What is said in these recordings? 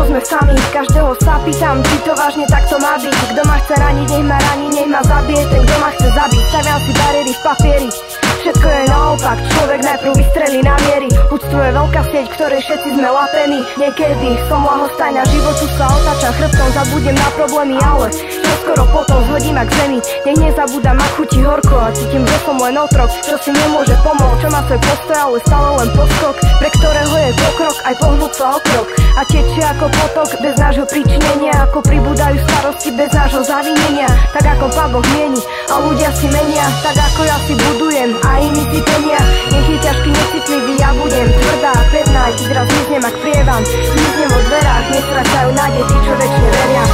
sme sami. Každého sa pýtam, či to vážne takto má byť. Kto ma chce raniť, nech ma raní, nech ma zabije. Ten, kto ma chce zabiť, staviam si bariéry v papieri. Všetko je naopak, človek najprv vystrelí na miery. Úctu je veľká sieť, ktorej všetci sme lapení. Niekedy som ľahostajná, životu sa otáčam chrbtom, zabudnem na problémy, ale skoro potom zhodím ak zemi. Nech nezabúdam, ak chutí horko a cítim, že som len otrok, čo si nemôže pomôcť, čo má svoj postoj, ale stále len poskok, pre ktorého je pokrok, aj pohnúť sa o krok. A tečie ako potok, bez nášho pričinenia, ako pribúdajú starosti bez nášho zavinenia. Tak ako Pán Boh mieni a ľudia si menia, tak ako ja si budujem a iní si plnia. Nech je ťažký, necitlivý, ja budem tvrdá a pevná, aj keď raz zmiznem ak prievan, zmiznem vo dverách, nestrácajú nádej tí, čo večne veria.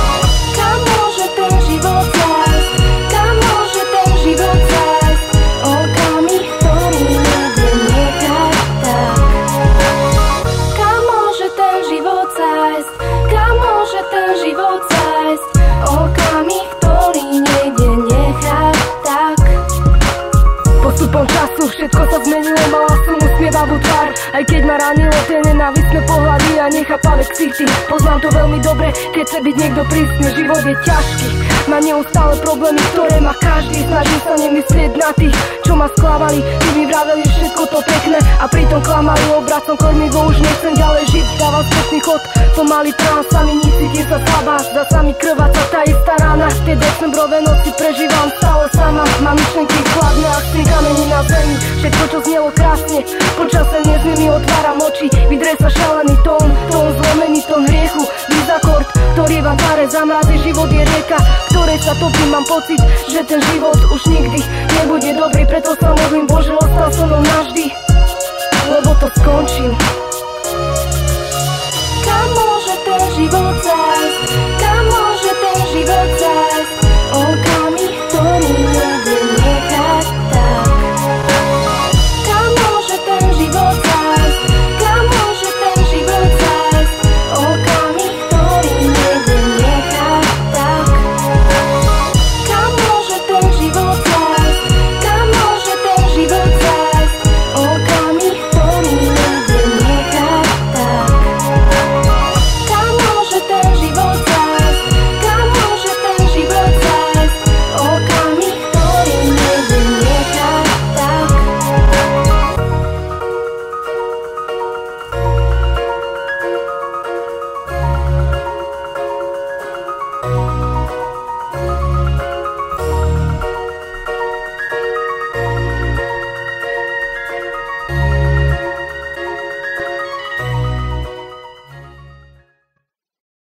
Kam môže ten život zájsť? Kam môže ten život zájsť? Okamih, ktorý nejde nechať tak. Kam môže ten život zájsť? Kam môže ten život zájsť? Okamih, ktorý nejde nechať tak. Postupom času všetko sa zmenilo, mala som usmievavú tvár, aj keď ma ranilo tie nenávistné pohľady a nechápavé ksichty. Poznám to veľmi dobre, keď chce byť niekto prísny, život je ťažký. Má neustále problémy, ktoré má každý. Snažím sa nemyslieť na tých, čo ma sklávali, keď mi vraveli všetko to pekné a pritom klamali. Obracom kormivo, už nechcem ďalej žiť, dávam spätný chod, pomaly trám sa mi, nic, cítim sa slabá, zdá sa mi krváca tá istá rána. Tie decembrové noci prežívam stále sama, mám myšlenky chladné a chcem kamení na zemi. Všetko, čo znelo krásne, počase neznými otváram oči, vydrie sa šalený tón, zlomený tón hriechu, akord, ktorý vám tváre zamrazí. Život je rieka, ktorej sa topím, mám pocit, že ten život už nikdy nebude dobrý, preto sa modlím, Bože, ostal so mnou navždy, lebo to skončím. Come on.